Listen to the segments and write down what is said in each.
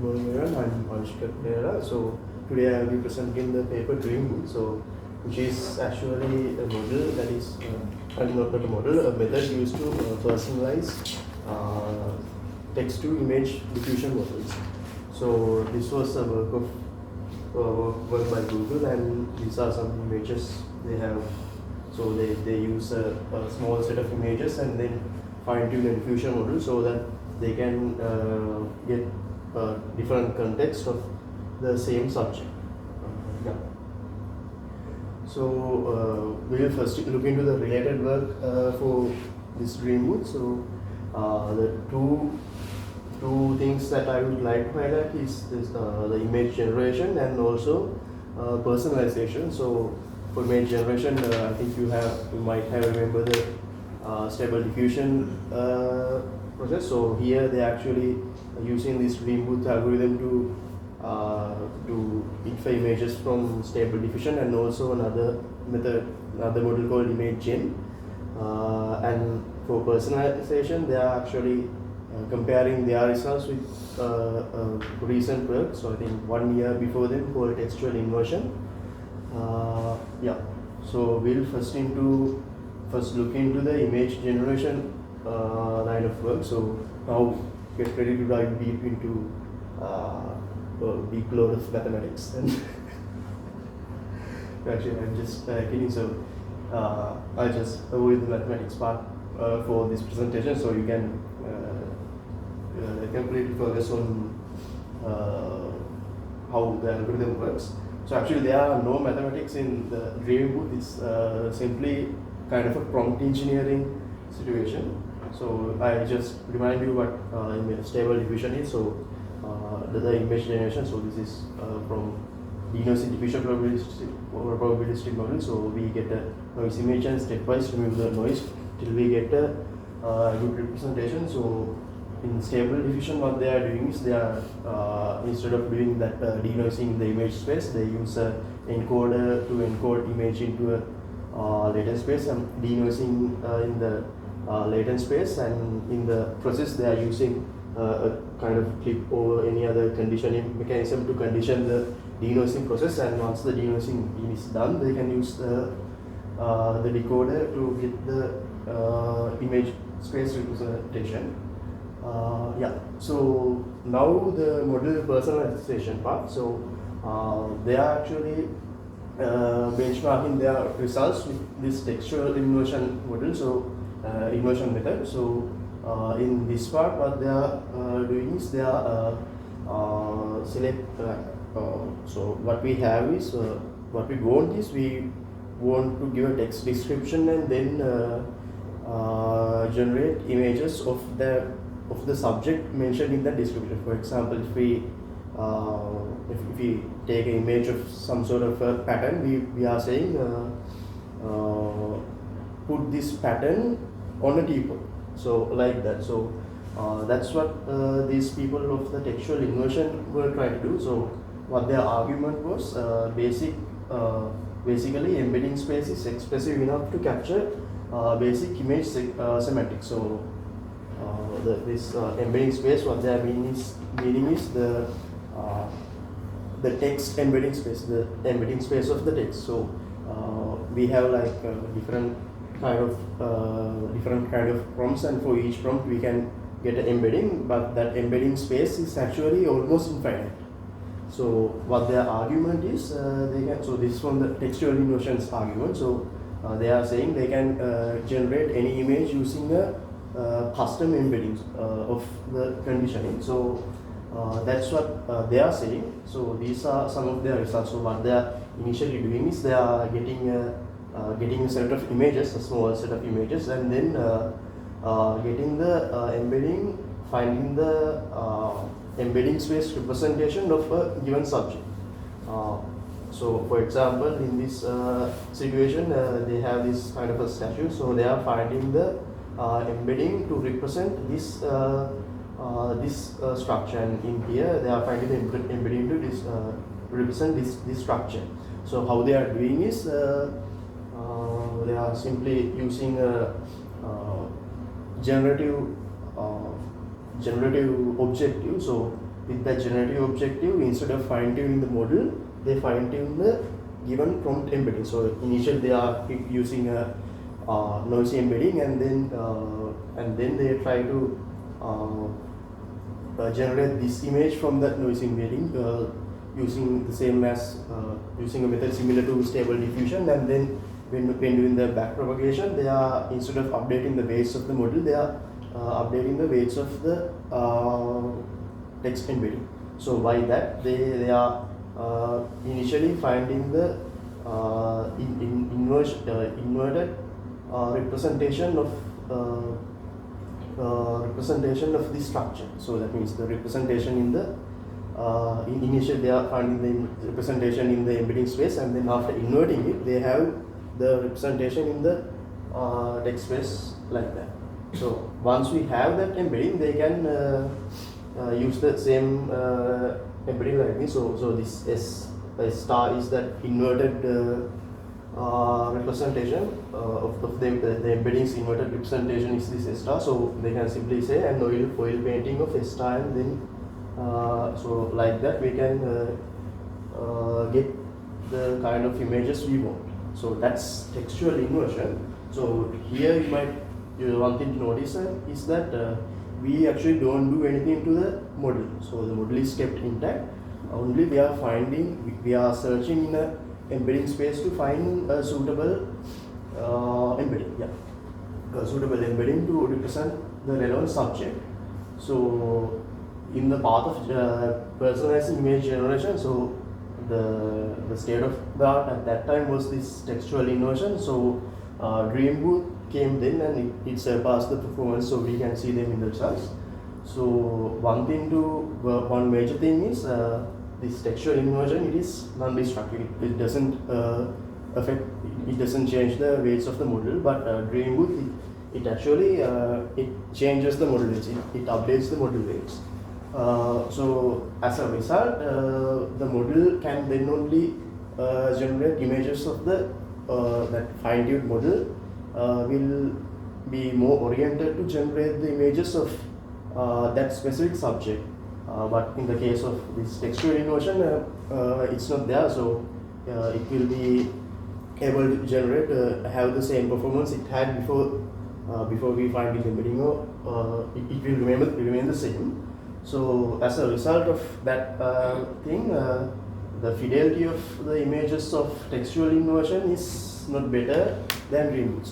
morning everyone, I'm Avishka Perera. So today I will be presenting the paper Dreambooth, which is actually a model that is, not a model, a method used to personalize text to image diffusion models. So this was a work of work by Google, and these are some images they have. So they use a small set of images and then fine tune a diffusion model so that they can get different context of the same subject. Yeah. So we will first look into the related work for this Dreambooth. So the two things that I would like to highlight is this, the image generation and also personalization. So for image generation, I think you might have remembered the stable diffusion process. So here they are actually using this Dreambooth algorithm to infer images from stable diffusion, and also another model called image gen. And for personalization, they are actually comparing their results with recent work. So I think 1 year before them, called textual inversion. Yeah. So we'll first look into the image generation line of work. So now get ready to dive deep into deep load of mathematics. And actually, I'm just kidding. So I just avoid the mathematics part for this presentation, so you can completely focus on how the algorithm works. So actually, there are no mathematics in the Dreambooth. It's simply kind of a prompt engineering situation. So I just remind you what stable diffusion is. So the image generation. So this is from denoising diffusion probabilistic model. So we get a noise image and stepwise remove the noise till we get a good representation. So in stable diffusion, what they are doing is they are instead of doing that denoising in the image space, they use an encoder to encode image into a latent space, and denoising in the latent space, and in the process they are using a kind of clip over any other conditioning mechanism to condition the denoising process, and once the denoising is done, they can use the decoder to get the image space representation. Yeah, so now the model personalization part. So they are actually benchmarking their results with this textual inversion model, so inversion method. So in this part, what they are doing is they are so what we have is what we want is we want to give a text description and then generate images of the subject mentioned in the description. For example, if we take an image of some sort of a pattern, we are saying put this pattern on a teapot. So like that. So that's what these people of the textual inversion were trying to do. So what their argument was, basically embedding space is expressive enough to capture basic image semantics. So this embedding space, what they are meaning is the text embedding space, the embedding space of the text. So we have like different kind of prompts, and for each prompt we can get an embedding, but that embedding space is actually almost infinite. So what their argument is, so this is from the textual inversion's argument. So they are saying they can generate any image using a custom embeddings of the conditioning. So that's what they are saying. So these are some of their results. So what they are initially doing is they are getting a set of images, a small set of images, and then getting the embedding, finding the embedding space representation of a given subject. So for example, in this situation, they have this kind of a statue. So they are finding the embedding to represent this structure, and in here they are finding the embedding to represent this structure. So how they are doing is they are simply using a generative objective. So with the generative objective, instead of fine-tuning the model, they fine-tune the given prompt embedding. So initially they are using a noisy embedding, and then they try to generate this image from that noisy embedding using the same as using a method similar to stable diffusion. And then when doing the back propagation, they are, instead of updating the weights of the model, they are updating the weights of the text embedding. So by that they are initially finding the inverted representation of this structure. So that means the representation in the initially they are finding the representation in the embedding space, and then after inverting it, they have the representation in the text space like that. So once we have that embedding, they can use the same embedding like this. So this S star is that inverted representation of the embedding's inverted representation is this S star. So they can simply say an oil painting of S star, and then so like that we can get the kind of images we want. So that's textual inversion. So here one thing to notice is that we actually don't do anything to the model. So the model is kept intact. Only we are searching in a embedding space to find a suitable embedding. Yeah, a suitable embedding to represent the relevant subject. So in the path of personalizing image generation, so the state of the art at that time was this textual inversion. So Dreambooth came then, and it surpassed the performance, so we can see them in the results. So one major thing is this textual inversion. It is non-destructive. It doesn't affect. It doesn't change the weights of the model. But Dreambooth, it actually it changes the model weights. It updates the model weights. So as a result, the model can then only generate images of the that fine-tuned model will be more oriented to generate the images of that specific subject. But in the case of this textual inversion, it's not there. So it will be able to generate have the same performance it had before we find it embedding, or it will remain the same. So as a result of that thing, the fidelity of the images of textual inversion is not better than Dreambooth.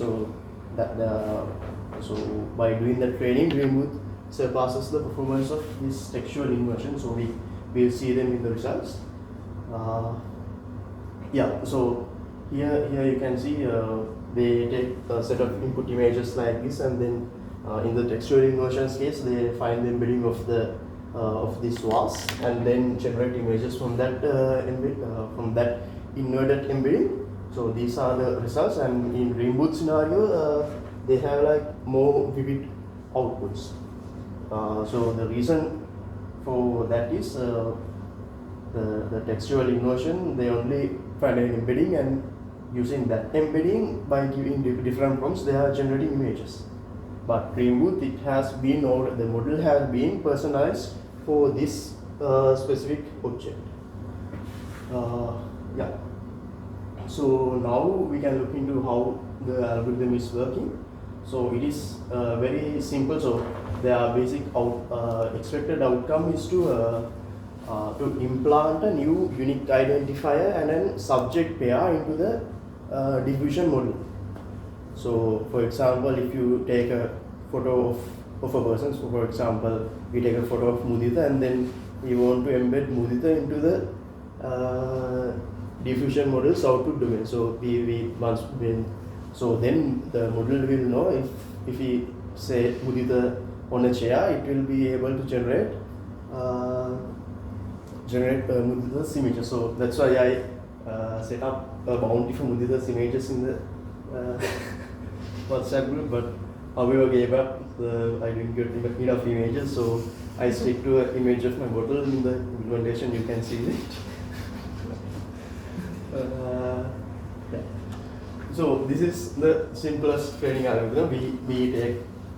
So by doing that training, Dreambooth surpasses the performance of this textual inversion. So we will see them in the results. Yeah. So here you can see they take a set of input images like this, and then in the textual inversions case, they find the embedding of this vase, and then generate images from that inverted embedding. So these are the results, and in Dreambooth scenario, they have like more vivid outputs. So the reason for that is the textual inversion, they only find an embedding, and using that embedding, by giving different prompts, they are generating images. But Dreambooth, the model has been personalized for this specific object. Yeah. So now we can look into how the algorithm is working. So it is very simple. So the basic expected outcome is to implant a new unique identifier and a subject pair into the diffusion model. So for example, if you take a photo of a person, so for example, we take a photo of Mudita, and then we want to embed Mudita into the diffusion model's output domain. So then the model will know if we say Mudita on a chair, it will be able to generate Mudita's images. So that's why I set up a bounty for Mudita's images in the WhatsApp group, but however gave up. I didn't get enough images, so I stick to an image of my bottle in the implementation. You can see it. Yeah. So this is the simplest training algorithm. We take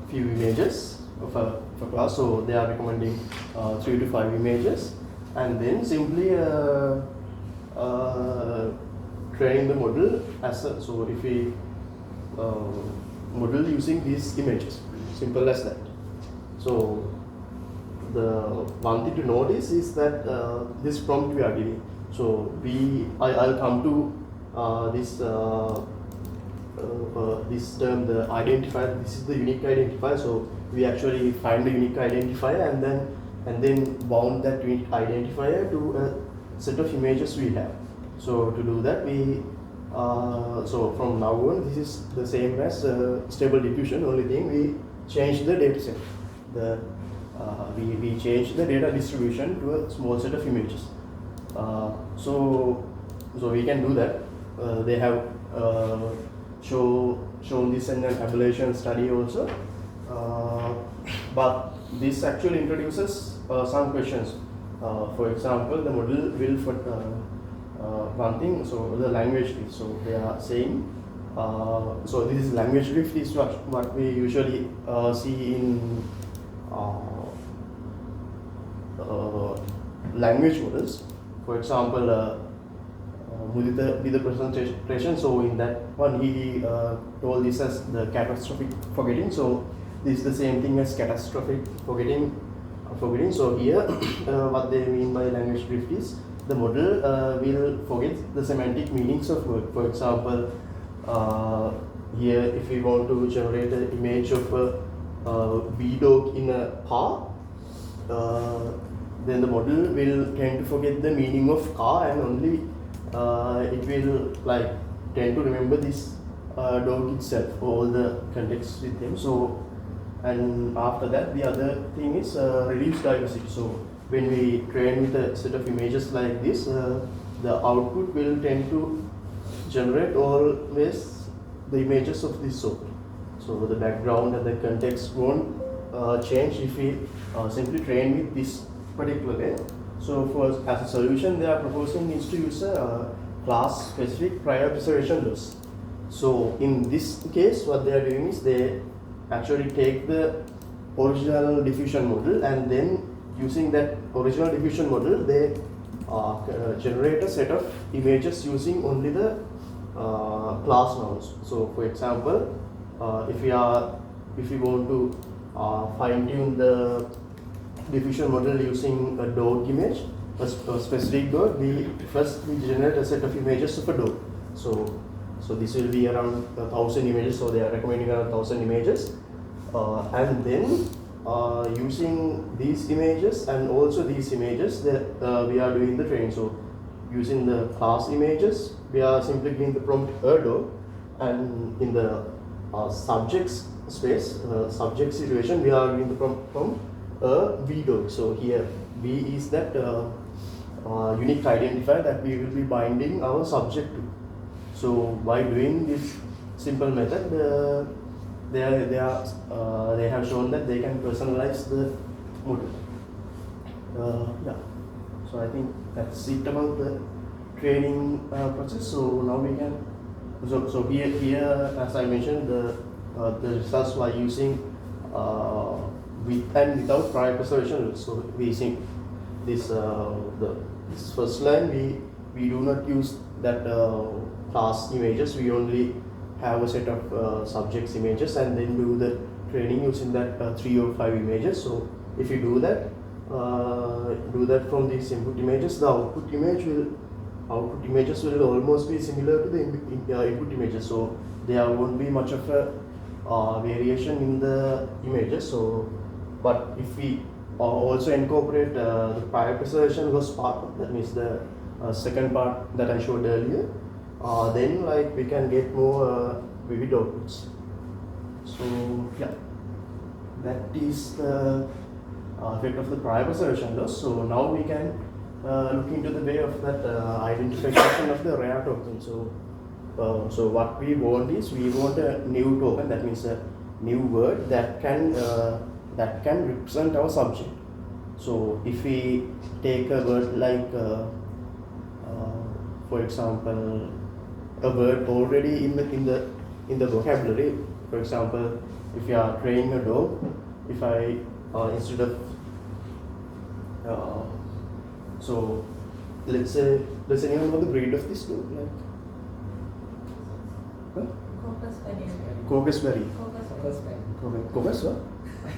few images of a a class, so they are recommending 3 to 5 images, and then simply training the model as a, so if we model using these images, simple as that. So the one thing to notice is that this prompt we are giving. So I'll come to this this term, the identifier. This is the unique identifier. So we actually find the unique identifier and then bound that unique identifier to a set of images we have. So to do that, we so from now on, this is the same as stable diffusion. Only thing, we change the data set. We change the data distribution to a small set of images. So we can do that. They have shown this in an ablation study also. But this actually introduces some questions. For example, the model will for one thing. So the language drift. So they are saying. So this is language drift is what we usually see in language models. For example, with the presentation, so in that one he told this as the catastrophic forgetting. So this is the same thing as catastrophic forgetting. So here, what they mean by language drift is the model will forget the semantic meanings of word. For example, here if we want to generate an image of a bee dog in a car, then the model will tend to forget the meaning of car, and only it will like tend to remember this dog itself, all the context with him. So, and after that, the other thing is reduced diversity. So when we train with a set of images like this, the output will tend to generate always the images of this sort. So the background and the context won't change if we simply train with this particular way. So as a solution, they are proposing is to use a class-specific prior preservation loss. So in this case, what they are doing is they actually take the original diffusion model, and then using that original diffusion model, they generate a set of images using only the class nouns. So for example, if we want to fine-tune the diffusion model using a dog image, a specific dog, we generate a set of images of a dog. So this will be around 1,000 images. So they are recommending around 1,000 images, and then using these images and also these images, that we are doing the training. So using the class images, we are simply giving the prompt a dog, and in the subjects space, subject situation, we are giving the prompt a V dog. So here V is that unique identifier that we will be binding our subject to. So by doing this simple method, they have shown that they can personalize the model. Yeah. So I think that's it about the training process. So now we can. So here as I mentioned, the results were using with and without prior preservation. So we see this this first line, we do not use that class images. We only have a set of subjects images, and then do the training using that 3 or 5 images. So if you do that from these input images, the output images will almost be similar to the input images. So there won't be much of a variation in the images. So, but if we also incorporate the prior preservation loss part, that means the second part that I showed earlier, then like we can get more vivid outputs. So yeah, that is the effect of the prior preservation loss. So now we can look into the way of that identification of the rare token. So what we want is, we want a new token, that means a new word that can represent our subject. So if we take a word like for example, a word already in the vocabulary. For example, if you are training a dog, if I instead of so let's say, does anyone know the breed of this dog? Like, huh? Caucus Spaniel. Caucus what?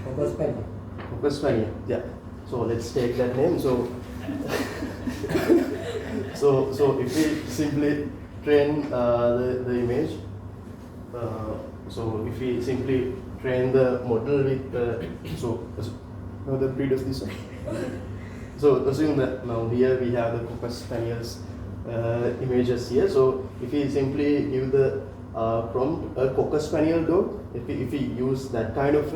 Caucus Spaniel. Caucus Spaniel. Yeah. So let's take that name. So so if we simply train the image, so if we simply train the model with know the breed of this one. So assume that now here we have the Caucus Spaniel's images here. So if we simply give the prompt a Caucus Spaniel dog, if we use that kind of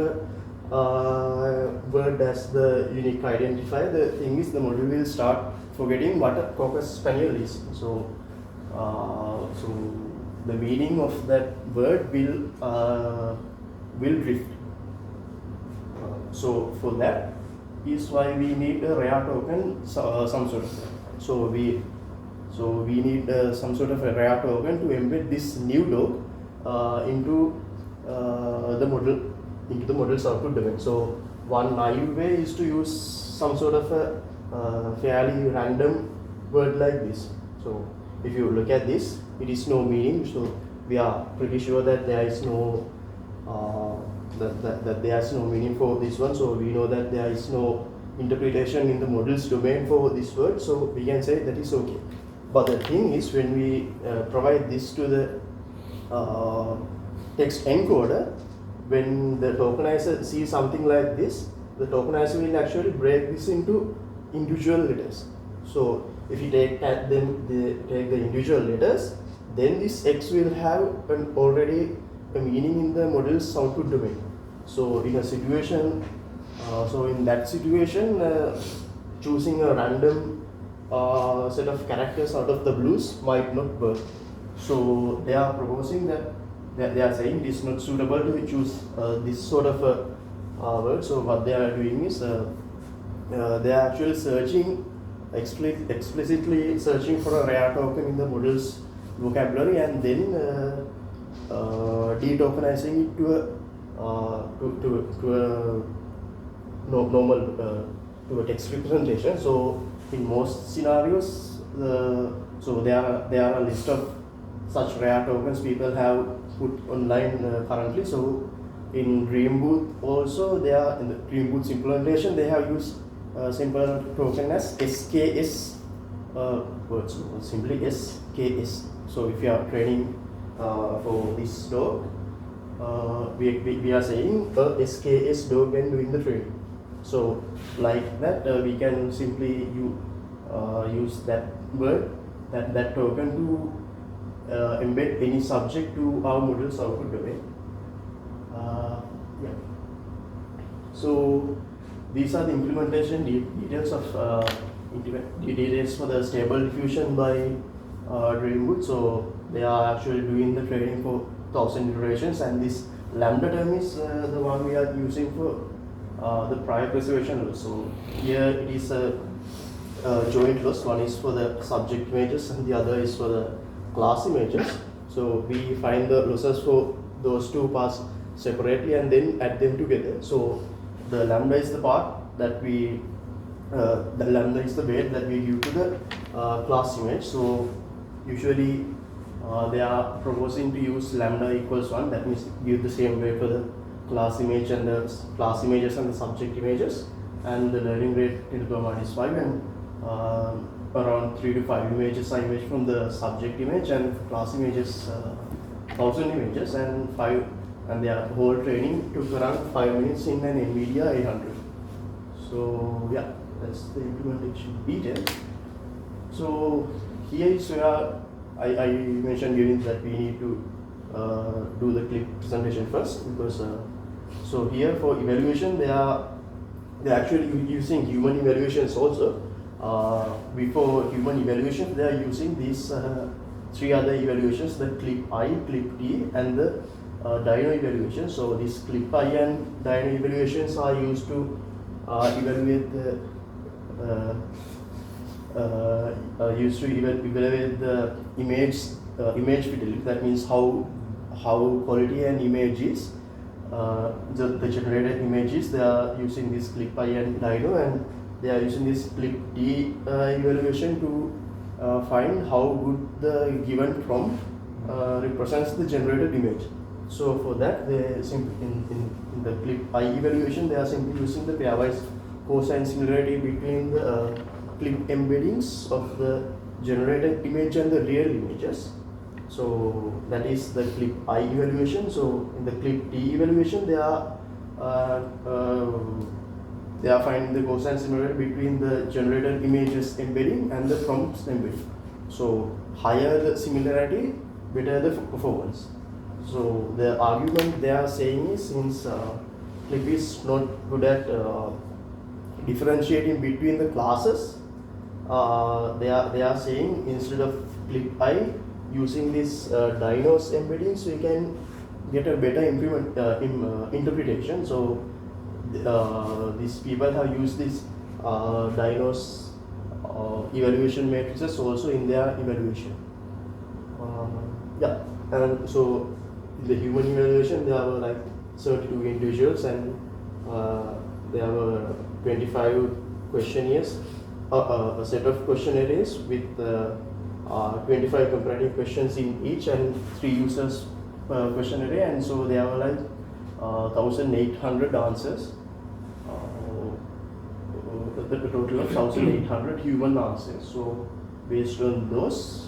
word as the unique identifier, the thing is the model will start forgetting what a Caucus Spaniel is. So so the meaning of that word will drift. So for that is why we need a rare token, some sort of. So we need some sort of a rare token to embed this new dog into the model's output domain. So one naive way is to use some sort of a fairly random word like this. So if you look at this, it is no meaning. So we are pretty sure that there is no that there is no meaning for this one. So we know that there is no interpretation in the model's domain for this word. So we can say that is okay. But the thing is, when we provide this to the text encoder, when the tokenizer sees something like this, the tokenizer will actually break this into individual letters. So if you take the individual letters, then this X will have already a meaning in the model's output domain. So in a situation, in that situation, choosing a random set of characters out of the blues might not work. So they are proposing that they are saying it is not suitable to choose this sort of a word. So what they are doing is they are actually searching explicitly searching for a rare token in the model's vocabulary and then de-tokenizing it to a text representation. So in most scenarios, so there are a list of such rare tokens people have put online currently. So in Dreambooth also, they are in the Dreambooth's implementation, they have used simple token as SKS words, simply SKS. So if you are training for this dog, we are saying a SKS dog when doing the training. So like that, we can simply use that word, that token to embed any subject to our model's output domain. Yeah. So these are the implementation details of details for the stable diffusion by Dreambooth. So they are actually doing the training for 1000 iterations, and this lambda term is the one we are using for the prior preservation loss. So here it is a joint loss. One is for the subject images and the other is for the class images. So we find the losses for those two parts separately and then add them together. So the lambda is the part that we the lambda is the weight that we give to the class image. So usually they are proposing to use lambda equals 1. That means give the same weight for the class image and the class images and the subject images, and the learning rate till the power is 5, and around 3 to 5 images are image from the subject image, and class images 1000 images, and their whole training took around 5 minutes in an NVIDIA 800. So yeah, that's the implementation detail. So here is where I mentioned during that we need to do the clip presentation first, because so here for evaluation they're actually using human evaluations also. Before human evaluation they are using these 3 other evaluations, the clip I, clip T, and the dyno evaluation. So these clip I and dyno evaluations are used to evaluate the evaluate the image fidelity. That means how quality an image is the generated images, they are using this clip I and Dino, and they are using this clip D evaluation to find how good the given prompt represents the generated image. So for that, they simply in the clip I evaluation, they are simply using the pairwise cosine similarity between the clip embeddings of the generated image and the real images. So that is the clip I evaluation. So in the clip D evaluation, they are finding the cosine similarity between the generated images embedding and the prompts embedding. So higher the similarity, better the performance. So the argument they are saying is, since clip is not good at differentiating between the classes, they are saying instead of clip I, using this Dino's embeddings, we can get a better interpretation. So these people have used this Dino's evaluation matrices also in their evaluation. And so in the human evaluation, there were like 32 individuals, and there were 25 questionnaires, a set of questionnaires with 25 comparative questions in each, and 3 users per questionnaire, and so there were like 1,800 answers. The total of 1,800 human answers. So based on those,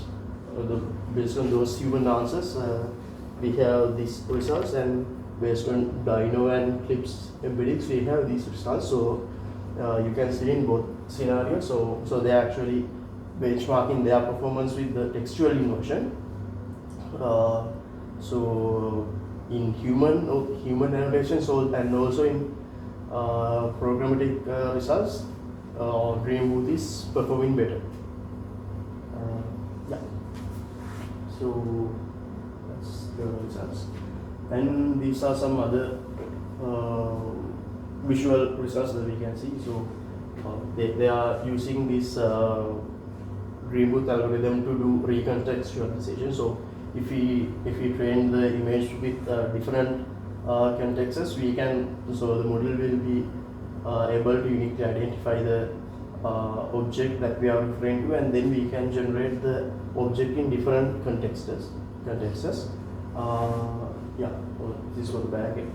human answers, we have these results, and based on Dino and Clip's embeddings, we have these results. So you can see in both scenarios. So they are actually benchmarking their performance with the textual inversion. So in human annotations, and also in programmatic results, Dreambooth is performing better. So that's the results, and these are some other visual results that we can see. So they are using this Dreambooth algorithm to do recontextualization. So if we train the image with different contexts, so the model will be able to uniquely identify the object that we are referring to, and then we can generate the object in different contexts. This is for the bag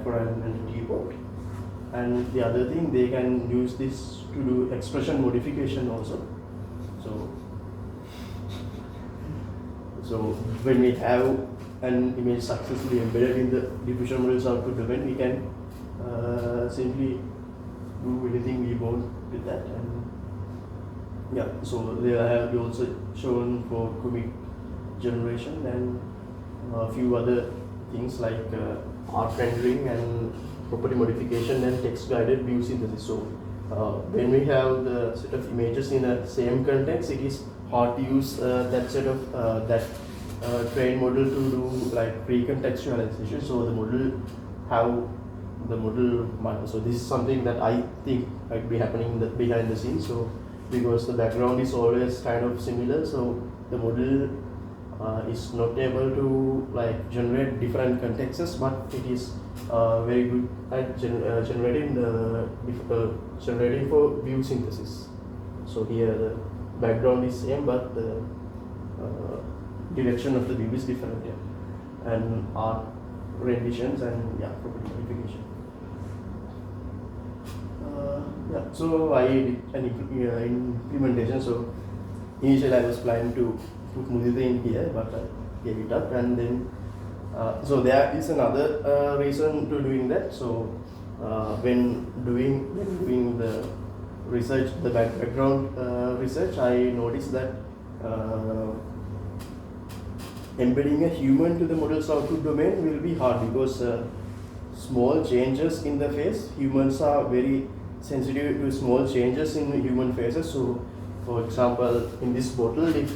for an entity report. And the other thing, they can use this to do expression modification also. So when we have an image successfully embedded in the diffusion model's output domain, we can simply do anything we want with that. And so they have also shown for comic generation and a few other things like art rendering and property modification and text guided view synthesis. So when we have the set of images in a same context, it is hard to use that set of trained model to do like pre-contextualization. So so this is something that I think might be happening behind the scenes. So because the background is always kind of similar, so the model is not able to like generate different contexts, but it is very good at generating for view synthesis. So here the background is same, but the direction of the view is different, and art renditions and property modification. So I did an implementation. So initially I was planning to put Mudita in here, but I gave it up, and then so there is another reason to doing that. So when doing the research, the background research, I noticed that embedding a human to the model's output domain will be hard, because small changes in the face, humans are very sensitive to small changes in human faces. So for example, in this bottle, if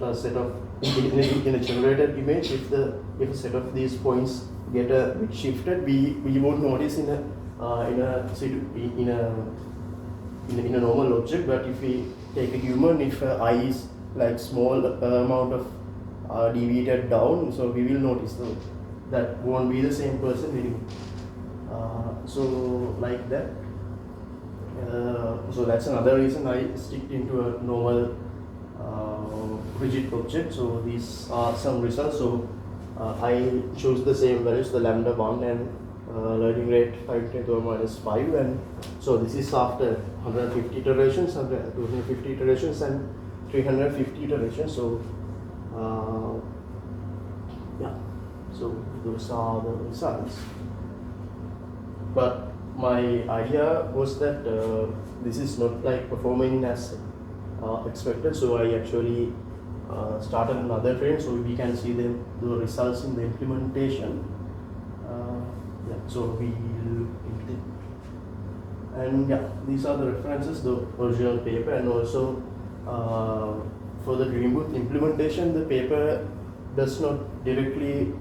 a set of in a generated image, if a set of these points get a bit shifted, we won't notice in a normal object. But if we take a human, if eye is like small amount of deviated down, so we will notice that won't be the same person anymore. So like that. So that's another reason I stick into a normal rigid object. So these are some results. So I choose the same values, the lambda 1 and learning rate 5 to the power minus 5, and so this is after 150 iterations, 250 iterations and 350 iterations. So yeah, so those are the results. But my idea was that this is not like performing as expected, so I actually started another train so we can see the results in the implementation. Yeah, so we look into it. And yeah, these are the references, the original paper, and also for the Dreambooth implementation, the paper does not directly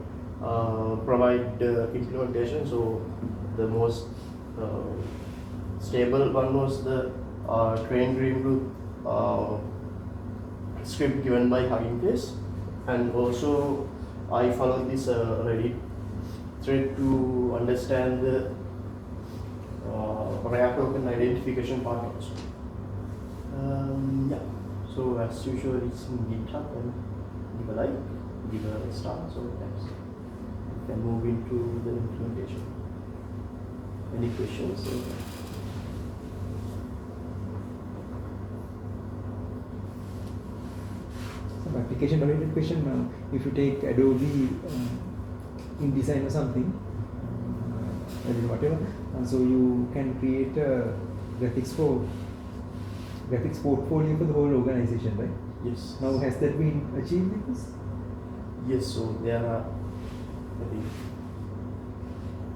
provide implementation. So the most stable one was the train Dreambooth script given by Hugging Face, and also I followed this Reddit thread to understand the Perera token identification part also. Yeah, so as usual it's in GitHub, and give a like, give a star, so thanks. We can move into the implementation. Any questions? Some application oriented question. If you take Adobe InDesign or something, whatever, so you can create a graphics portfolio for the whole organization, right? Yes. Now has that been achieved with this? Yes, so there are, I think,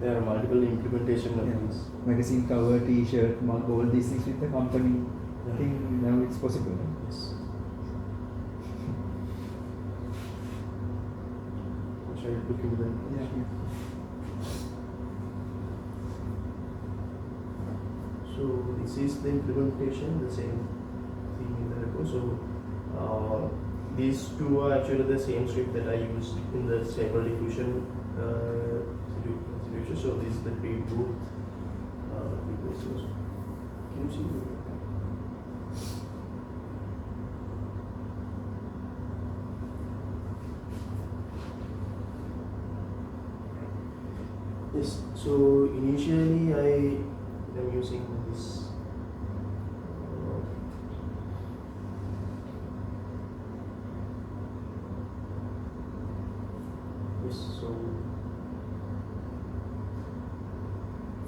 there are multiple implementation of this. Magazine cover, T-shirt, mark, all these things with the company. I think now it's possible. Right? Yes. Shall I look into that? Yeah. So this is the implementation, the same thing in the repo. So these two are actually the same script that I used in the stable diffusion situation. So this is the Dreambooth. Can you see? Yes. So initially I am using this. So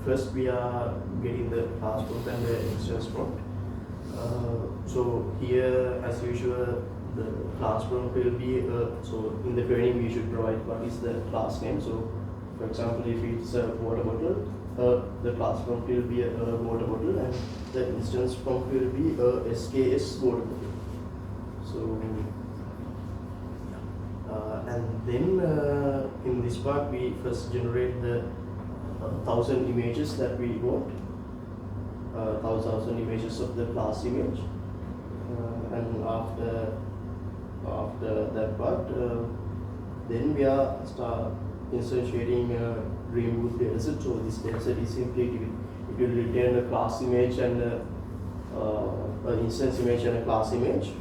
first we are getting the class prompt and the instance prompt. So here, as usual, the class prompt will be so in the training we should provide what is the class name. So for example, if it's a water bottle, the class prompt will be a water bottle, and the instance prompt will be a SKS water bottle. So and then in this part we first generate the 1,000 images that we want, 1,000 images of the class image, and after that part, then we are start instantiating a Dreambooth dataset. So this dataset is simply it will return a class image and an instance image and a class image,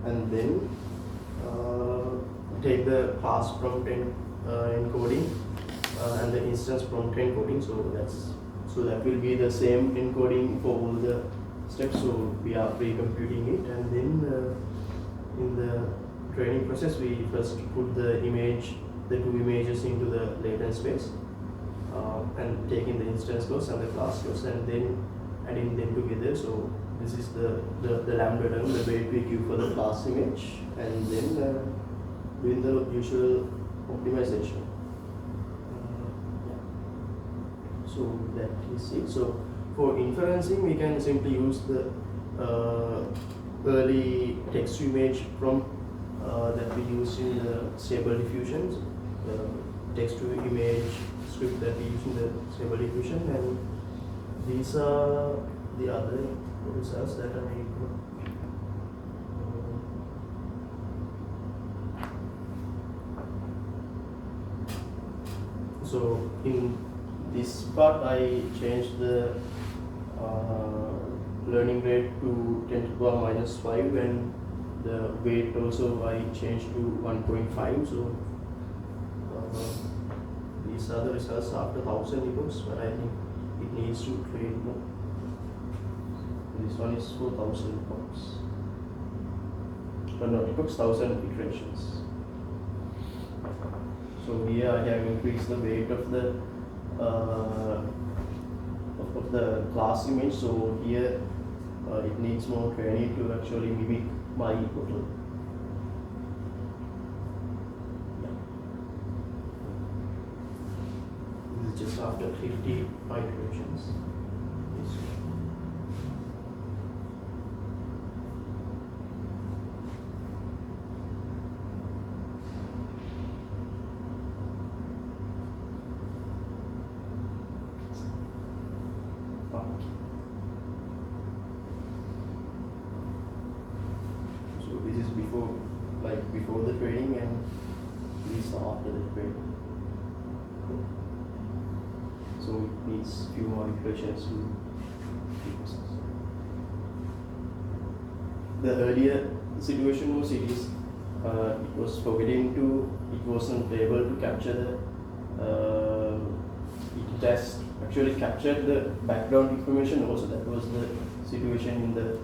and then take the class prompt encoding and the instance prompt encoding. So that will be the same encoding for all the steps. So we are pre-computing it, and then in the training process we first put the two images into the latent space, and taking the instance loss and the class loss, and then adding them together. So this is the lambda term, the weight we give for the class image, and then doing the usual optimization. So that is it. So for inferencing, we can simply use the early text to image prompt that we use in the stable diffusions, text to image script that we use in the stable diffusion, and these are the other results that I got. So in this part I changed the learning rate to 10 to the power minus 5, and the weight also I changed to 1.5. So these are the results after 1000 epochs, but I think it needs to train more. This one is 4000 epochs. No, epochs, 1000 iterations. So here I have increased the weight of the class image. So here it needs more training to actually mimic my portal. Yeah. This is just after 50 iterations. Yes. So this is before the training, and this after the training. So it needs few more iterations to keep process. The earlier situation was it was forgetting to, it wasn't able to capture the it has actually captured the background information also. That was the situation in the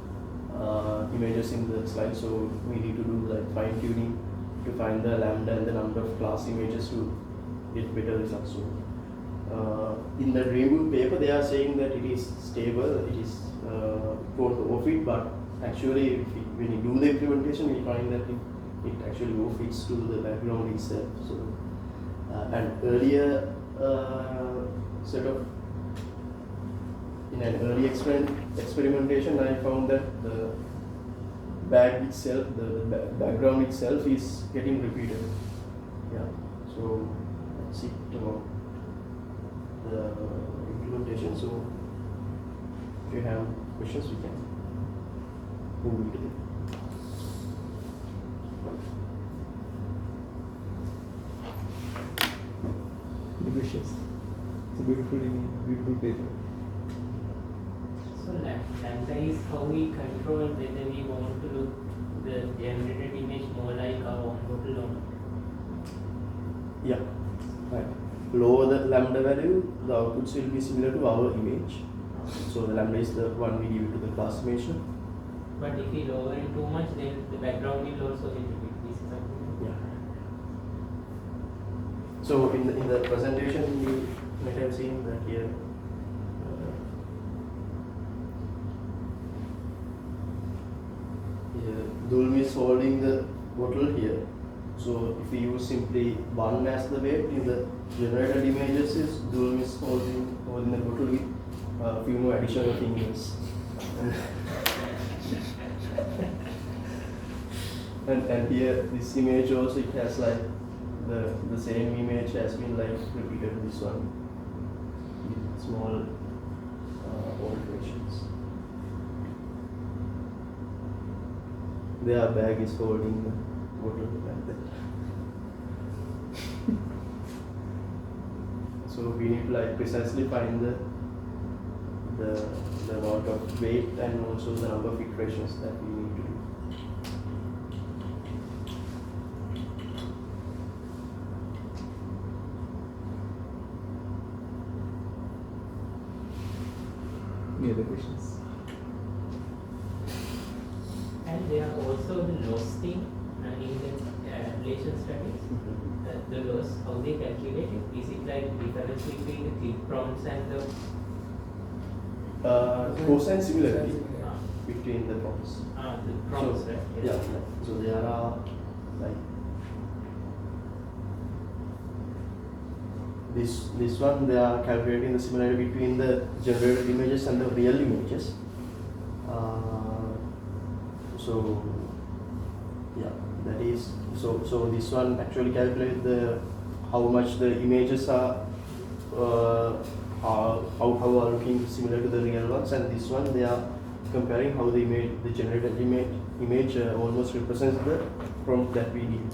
images in the slide. So we need to do like fine tuning to find the lambda and the number of class images to get better results. So in the Dreambooth paper they are saying that it is stable, it is called OFIT, but actually when you do the implementation we find that it actually OFITs to the background itself. So and earlier sort of in an early experimentation I found that the bag itself, the background itself is getting repeated. Yeah. So that's it about the implementation. So if you have questions we can move into it. Delicious. It's a beautiful image, beautiful paper. So lambda is how we control whether we want to look the generated image more like our own model or not. Yeah, right. Lower the lambda value, the outputs will be similar to our image. So the lambda is the one we give to the class image. But if we lower it too much, then the background will also get repeated. This is something. Yeah. So in the presentation you might have seen that here. Dulm is holding the bottle here. So if we use simply 1 as the weight in the generated images, is Dulm is holding the bottle with a few more additional fingers. and here this image also, it has like the same image has been like repeated this one with small alterations. Their bag is holding the bottle like that. So we need to like precisely find the amount of weight and also the number of iterations that we need to do. Any other questions? And there are also the loss thing in the relation studies. The loss, how they calculate it? Is it like difference between the click prompts and the cosine similarity between the prompts. the prompts, So, right? yeah. So there are like this one, they are calculating the similarity between the generated images and the real images. So yeah, that is so this one actually calculates how much the images are how are looking similar to the real ones, and this one they are comparing how the generated image almost represents the prompt that we give.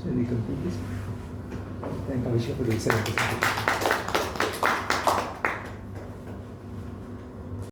Shall we complete this? Thank Avishka for the excellent presentation.